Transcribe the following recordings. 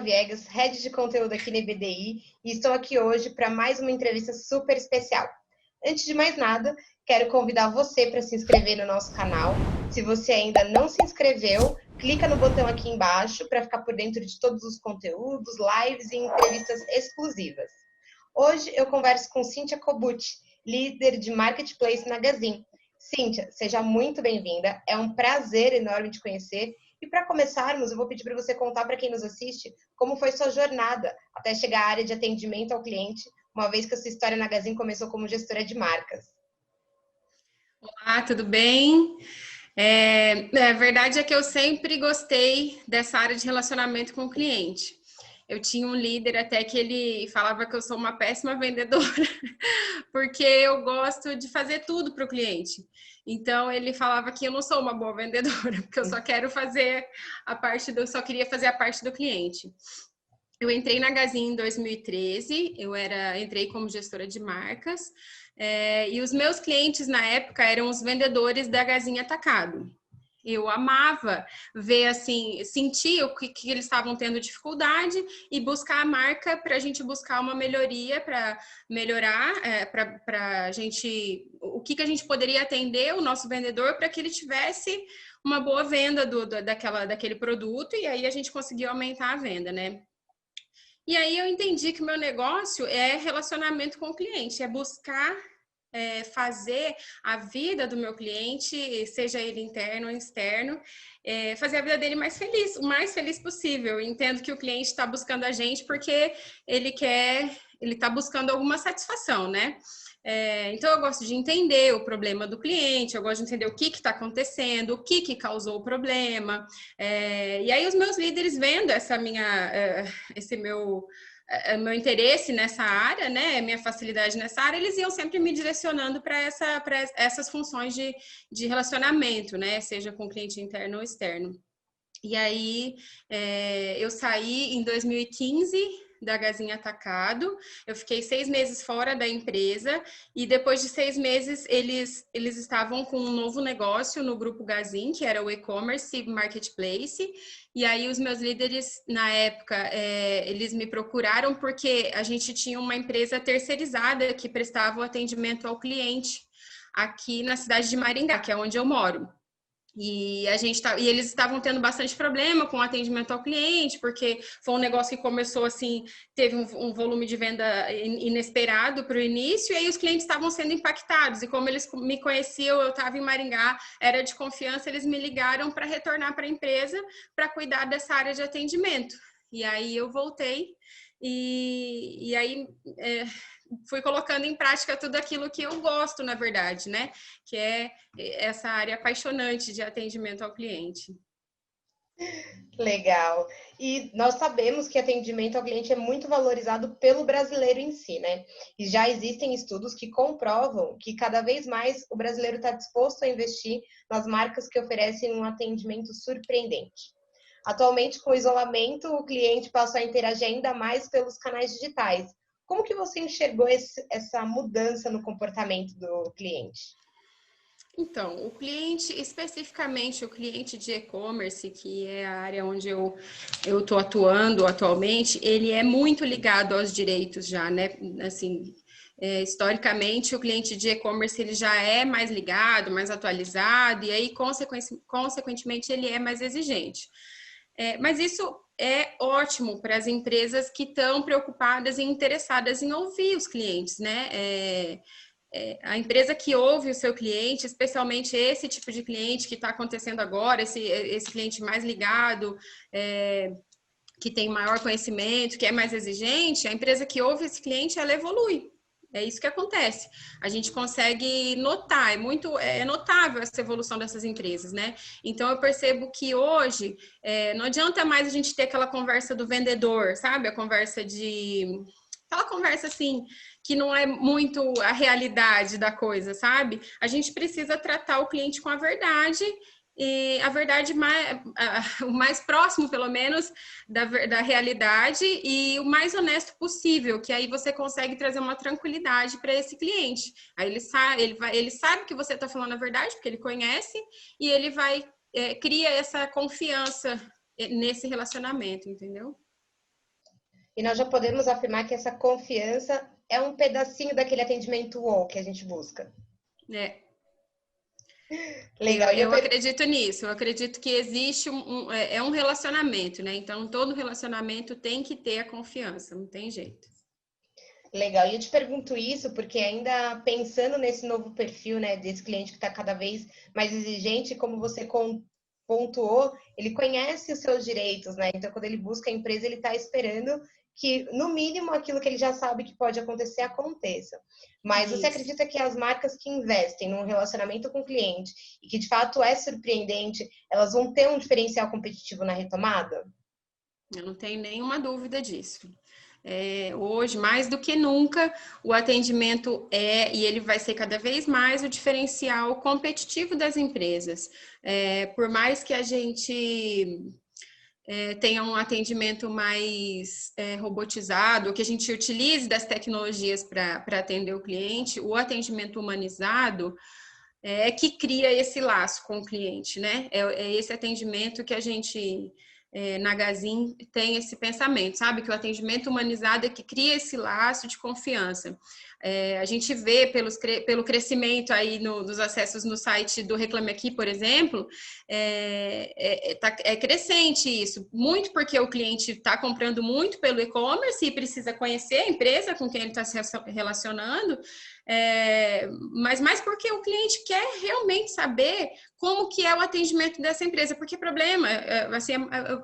Viegas, Head de Conteúdo aqui na IBDI, e estou aqui hoje para mais uma entrevista super especial. Antes de mais nada, quero convidar você para se inscrever no nosso canal. Se você ainda não se inscreveu, clica no botão aqui embaixo para ficar por dentro de todos os conteúdos, lives e entrevistas exclusivas. Hoje eu converso com Cíntia Kobuchi, líder de Marketplace na Gazin. Cíntia, seja muito bem-vinda, é um prazer enorme te conhecer. E para começarmos, eu vou pedir para você contar para quem nos assiste como foi sua jornada até chegar à área de atendimento ao cliente, uma vez que a sua história na Gazin começou como gestora de marcas. Olá, tudo bem? A verdade é que eu sempre gostei dessa área de relacionamento com o cliente. Eu tinha um líder até que ele falava que eu sou uma péssima vendedora, porque eu gosto de fazer tudo para o cliente. Então ele falava que eu não sou uma boa vendedora, porque eu só quero fazer só queria fazer a parte do cliente. Eu entrei na Gazin em 2013, entrei como gestora de marcas, e os meus clientes na época eram os vendedores da Gazin Atacado. Eu amava ver, assim, sentir o que eles estavam tendo dificuldade e buscar a marca para a gente buscar uma melhoria, para melhorar, para a gente, o que a gente poderia atender o nosso vendedor para que ele tivesse uma boa venda daquele produto, e aí a gente conseguiu aumentar a venda, né? E aí eu entendi que o meu negócio é relacionamento com o cliente, é buscar fazer a vida do meu cliente, seja ele interno ou externo, fazer a vida dele mais feliz, o mais feliz possível. Eu entendo que o cliente está buscando a gente porque ele está buscando alguma satisfação, né? Então eu gosto de entender o problema do cliente, eu gosto de entender o que está acontecendo, o que causou o problema. E aí os meus líderes vendo esse meu interesse nessa área, né, minha facilidade nessa área, eles iam sempre me direcionando para essas funções de relacionamento, né, seja com cliente interno ou externo. E aí eu saí em 2015 da Gazin Atacado, eu fiquei 6 meses fora da empresa e depois de 6 meses eles estavam com um novo negócio no grupo Gazin, que era o e-commerce marketplace, e aí os meus líderes na época, eles me procuraram porque a gente tinha uma empresa terceirizada que prestava o atendimento ao cliente aqui na cidade de Maringá, que é onde eu moro. E eles estavam tendo bastante problema com o atendimento ao cliente, porque foi um negócio que começou assim, teve um volume de venda inesperado para o início, e aí os clientes estavam sendo impactados. E como eles me conheciam, eu estava em Maringá, era de confiança, eles me ligaram para retornar para a empresa para cuidar dessa área de atendimento. E aí eu voltei e aí fui colocando em prática tudo aquilo que eu gosto, na verdade, né? Que é essa área apaixonante de atendimento ao cliente. Legal. E nós sabemos que atendimento ao cliente é muito valorizado pelo brasileiro em si, né? E já existem estudos que comprovam que cada vez mais o brasileiro está disposto a investir nas marcas que oferecem um atendimento surpreendente. Atualmente, com o isolamento, o cliente passou a interagir ainda mais pelos canais digitais. Como que você enxergou essa mudança no comportamento do cliente? Então, o cliente, especificamente o cliente de e-commerce, que é a área onde eu estou atuando atualmente, ele é muito ligado aos direitos já, né? Assim, historicamente, o cliente de e-commerce ele já é mais ligado, mais atualizado, e aí, consequentemente, ele é mais exigente. Mas isso é ótimo para as empresas que estão preocupadas e interessadas em ouvir os clientes, né? A empresa que ouve o seu cliente, especialmente esse tipo de cliente que está acontecendo agora, esse cliente mais ligado, que tem maior conhecimento, que é mais exigente, a empresa que ouve esse cliente, ela evolui. É isso que acontece. A gente consegue notar, é notável essa evolução dessas empresas, né? Então eu percebo que hoje não adianta mais a gente ter aquela conversa do vendedor, sabe? Aquela conversa assim, que não é muito a realidade da coisa, sabe? A gente precisa tratar o cliente com a verdade, e a verdade o mais próximo, pelo menos, da realidade e o mais honesto possível, que aí você consegue trazer uma tranquilidade para esse cliente. Aí ele sabe que você está falando a verdade, porque ele conhece, e ele cria essa confiança nesse relacionamento, entendeu? E nós já podemos afirmar que essa confiança é um pedacinho daquele atendimento wow que a gente busca. É. Legal. Eu acredito nisso, eu acredito que existe um relacionamento, né? Então, todo relacionamento tem que ter a confiança, não tem jeito. Legal. E eu te pergunto isso porque ainda pensando nesse novo perfil, né, desse cliente que está cada vez mais exigente, como você pontuou, ele conhece os seus direitos, né? Então, quando ele busca a empresa, ele está esperando que, no mínimo, aquilo que ele já sabe que pode acontecer, aconteça. Mas você Isso. acredita que as marcas que investem num relacionamento com o cliente e que, de fato, é surpreendente, elas vão ter um diferencial competitivo na retomada? Eu não tenho nenhuma dúvida disso. Hoje, mais do que nunca, o atendimento e ele vai ser cada vez mais o diferencial competitivo das empresas. Por mais que a gente tenha um atendimento mais robotizado, que a gente utilize das tecnologias para atender o cliente, o atendimento humanizado que cria esse laço com o cliente, né? É esse atendimento que a gente na Gazin tem esse pensamento, sabe? Que o atendimento humanizado é que cria esse laço de confiança. A gente vê pelo crescimento aí dos acessos no site do Reclame Aqui, por exemplo, é crescente isso, muito porque o cliente está comprando muito pelo e-commerce e precisa conhecer a empresa com quem ele está se relacionando, mas mais porque o cliente quer realmente saber como que é o atendimento dessa empresa, porque problema, assim,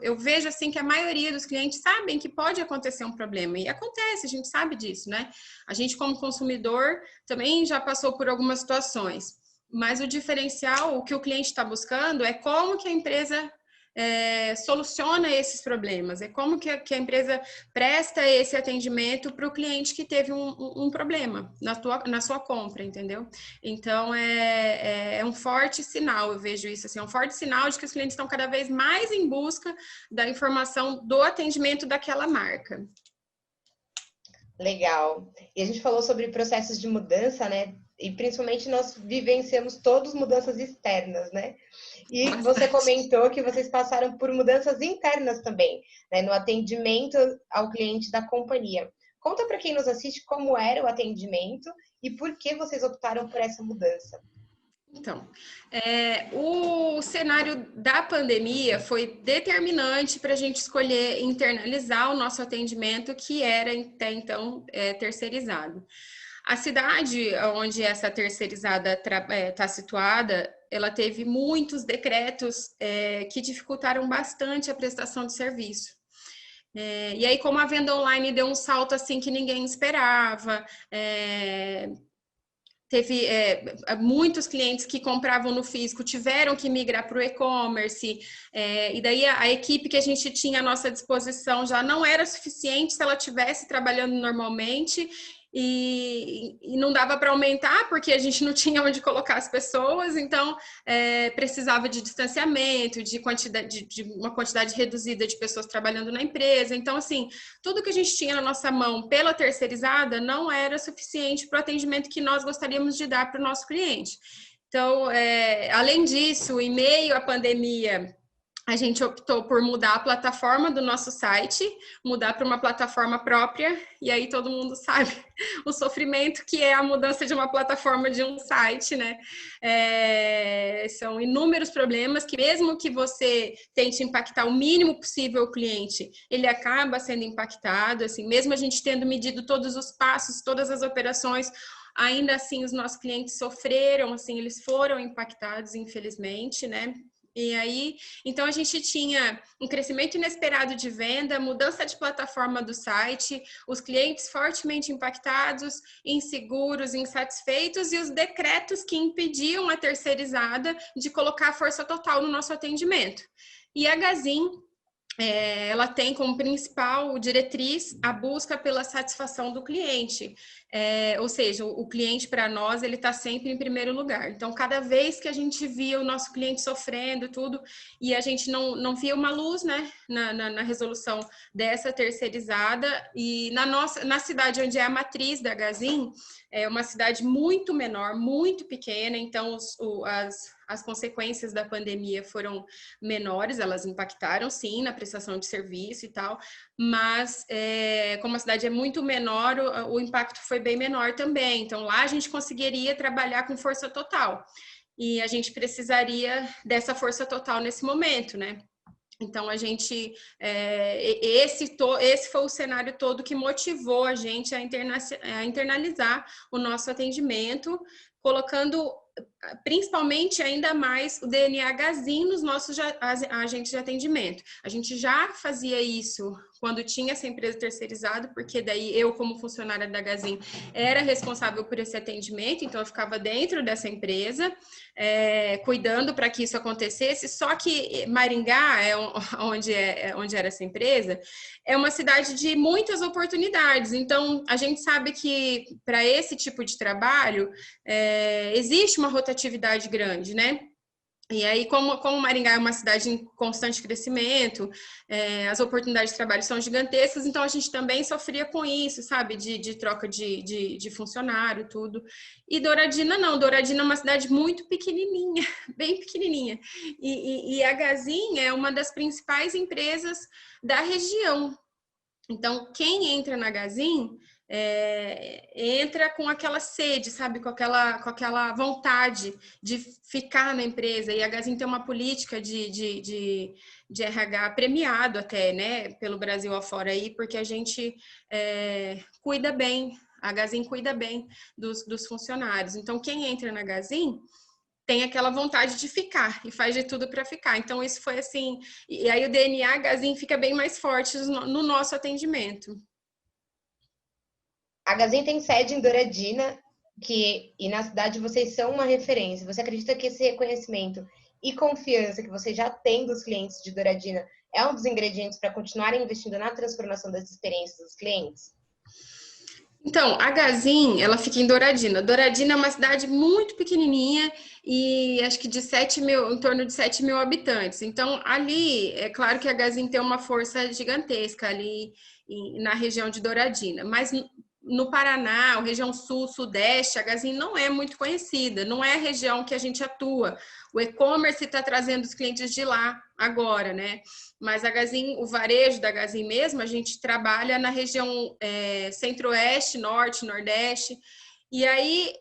eu vejo assim que a maioria dos clientes sabem que pode acontecer um problema, e acontece, a gente sabe disso, né? A gente como consumidor também já passou por algumas situações, mas o diferencial, o que o cliente está buscando é como que a empresa soluciona esses problemas, é como que a empresa presta esse atendimento para o cliente que teve um problema na sua compra, entendeu? Então, é um forte sinal, eu vejo isso assim, é um forte sinal de que os clientes estão cada vez mais em busca da informação do atendimento daquela marca. Legal. E a gente falou sobre processos de mudança, né? E principalmente nós vivenciamos todos mudanças externas, né? E Bastante. você comentou que vocês passaram por mudanças internas também, né? No atendimento ao cliente da companhia. Conta para quem nos assiste como era o atendimento e por que vocês optaram por essa mudança. Então, o cenário da pandemia foi determinante para a gente escolher internalizar o nosso atendimento, que era até então terceirizado. A cidade onde essa terceirizada está situada, ela teve muitos decretos que dificultaram bastante a prestação de serviço. E aí, como a venda online deu um salto assim que ninguém esperava, teve muitos clientes que compravam no físico tiveram que migrar para o e-commerce, e daí a equipe que a gente tinha à nossa disposição já não era suficiente se ela estivesse trabalhando normalmente, e não dava para aumentar porque a gente não tinha onde colocar as pessoas, então precisava de distanciamento, de uma quantidade reduzida de pessoas trabalhando na empresa. Então, assim, tudo que a gente tinha na nossa mão pela terceirizada não era suficiente para o atendimento que nós gostaríamos de dar para o nosso cliente. Então, além disso, em meio à pandemia, a gente optou por mudar a plataforma do nosso site, mudar para uma plataforma própria, e aí todo mundo sabe o sofrimento que é a mudança de uma plataforma de um site, né? São inúmeros problemas que, mesmo que você tente impactar o mínimo possível o cliente, ele acaba sendo impactado, assim, mesmo a gente tendo medido todos os passos, todas as operações, ainda assim os nossos clientes sofreram, assim, eles foram impactados, infelizmente, né? E aí, então a gente tinha um crescimento inesperado de venda, mudança de plataforma do site, os clientes fortemente impactados, inseguros, insatisfeitos e os decretos que impediam a terceirizada de colocar força total no nosso atendimento. E a Gazin, ela tem como principal diretriz a busca pela satisfação do cliente. Ou seja, o cliente para nós, ele está sempre em primeiro lugar. Então, cada vez que a gente via o nosso cliente sofrendo tudo, e a gente não via uma luz, né, na resolução dessa terceirizada, e na cidade onde é a matriz da Gazin, é uma cidade muito menor, muito pequena, então as consequências da pandemia foram menores, elas impactaram sim na prestação de serviço e tal, mas como a cidade é muito menor, o impacto foi bem menor também. Então lá a gente conseguiria trabalhar com força total e a gente precisaria dessa força total nesse momento, né? Então, esse foi o cenário todo que motivou a gente a internalizar o nosso atendimento, colocando principalmente ainda mais o DNA Gazin nos nossos agentes de atendimento. A gente já fazia isso quando tinha essa empresa terceirizada, porque daí eu, como funcionária da Gazin, era responsável por esse atendimento, então eu ficava dentro dessa empresa, cuidando para que isso acontecesse. Só que Maringá, onde era essa empresa, é uma cidade de muitas oportunidades. Então, a gente sabe que para esse tipo de trabalho, existe uma rotatividade grande, né? E aí, como Maringá é uma cidade em constante crescimento, as oportunidades de trabalho são gigantescas, então a gente também sofria com isso, sabe? De troca de funcionário, tudo. E Douradina não, Douradina é uma cidade muito pequenininha, bem pequenininha. E a Gazin é uma das principais empresas da região. Então, quem entra na Gazin entra com aquela sede, sabe? Com aquela vontade de ficar na empresa. E a Gazin tem uma política de RH premiado até, né? Pelo Brasil afora aí, porque a gente cuida bem, a Gazin cuida bem dos funcionários. Então, quem entra na Gazin tem aquela vontade de ficar e faz de tudo para ficar. Então, isso foi assim. E aí, o DNA Gazin fica bem mais forte no nosso atendimento. A Gazin tem sede em Douradina, e na cidade vocês são uma referência. Você acredita que esse reconhecimento e confiança que você já tem dos clientes de Douradina é um dos ingredientes para continuarem investindo na transformação das experiências dos clientes? Então, a Gazin, ela fica em Douradina. Douradina é uma cidade muito pequenininha e acho que em torno de 7 mil habitantes. Então, ali, é claro que a Gazin tem uma força gigantesca ali na região de Douradina, mas no Paraná, região sul, sudeste, a Gazin não é muito conhecida, não é a região que a gente atua. O e-commerce está trazendo os clientes de lá agora, né? Mas a Gazin, o varejo da Gazin mesmo, a gente trabalha na região centro-oeste, norte, nordeste. E aí,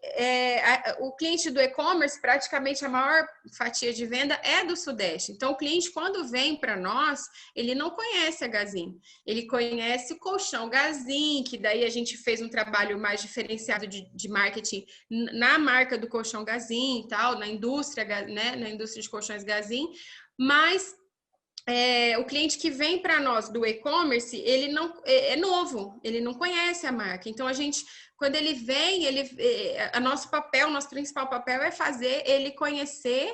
o cliente do e-commerce, praticamente a maior fatia de venda é do Sudeste. Então, o cliente, quando vem para nós, ele não conhece a Gazin. Ele conhece o colchão Gazin, que daí a gente fez um trabalho mais diferenciado de marketing na marca do colchão Gazin e tal, na indústria, né, na indústria de colchões Gazin. Mas o cliente que vem para nós do e-commerce, ele não é novo, ele não conhece a marca. Então, quando ele vem, nosso principal papel é fazer ele conhecer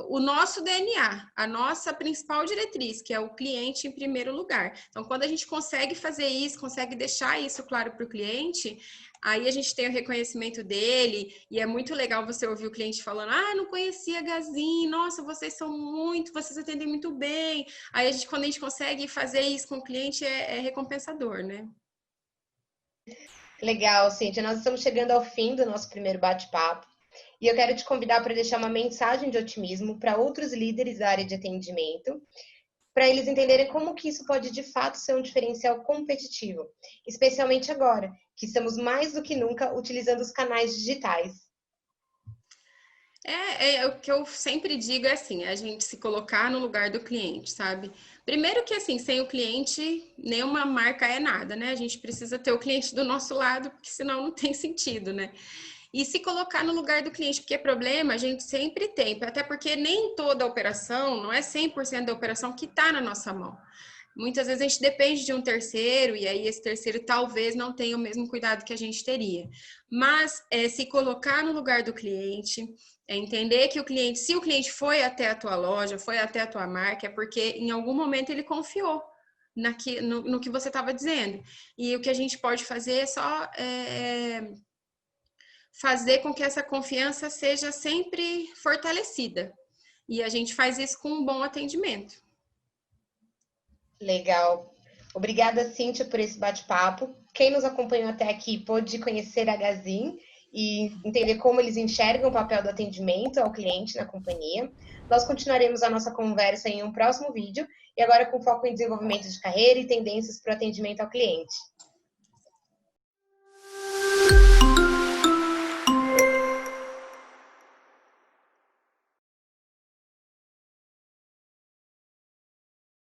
o nosso DNA, a nossa principal diretriz, que é o cliente em primeiro lugar. Então, quando a gente consegue fazer isso, consegue deixar isso claro para o cliente, aí a gente tem o reconhecimento dele, e é muito legal você ouvir o cliente falando: não conhecia a Gazin, nossa, vocês atendem muito bem. Aí quando a gente consegue fazer isso com o cliente, é recompensador, né? Legal, Cíntia. Nós estamos chegando ao fim do nosso primeiro bate-papo. E eu quero te convidar para deixar uma mensagem de otimismo para outros líderes da área de atendimento, para eles entenderem como que isso pode de fato ser um diferencial competitivo, especialmente agora, que estamos mais do que nunca utilizando os canais digitais. O que eu sempre digo é assim, a gente se colocar no lugar do cliente, sabe? Primeiro que assim, sem o cliente, nenhuma marca é nada, né? A gente precisa ter o cliente do nosso lado, porque senão não tem sentido, né? E se colocar no lugar do cliente, porque problema a gente sempre tem, até porque nem toda operação, não é 100% da operação que está na nossa mão. Muitas vezes a gente depende de um terceiro, e aí esse terceiro talvez não tenha o mesmo cuidado que a gente teria. Mas se colocar no lugar do cliente, entender que se o cliente foi até a tua loja, foi até a tua marca, é porque em algum momento ele confiou no que você estava dizendo. E o que a gente pode fazer é só fazer com que essa confiança seja sempre fortalecida. E a gente faz isso com um bom atendimento. Legal. Obrigada, Cíntia, por esse bate-papo. quem nos acompanhou até aqui pôde conhecer a Gazin e entender como eles enxergam o papel do atendimento ao cliente na companhia. Nós continuaremos a nossa conversa em um próximo vídeo, e agora com foco em desenvolvimento de carreira e tendências para o atendimento ao cliente.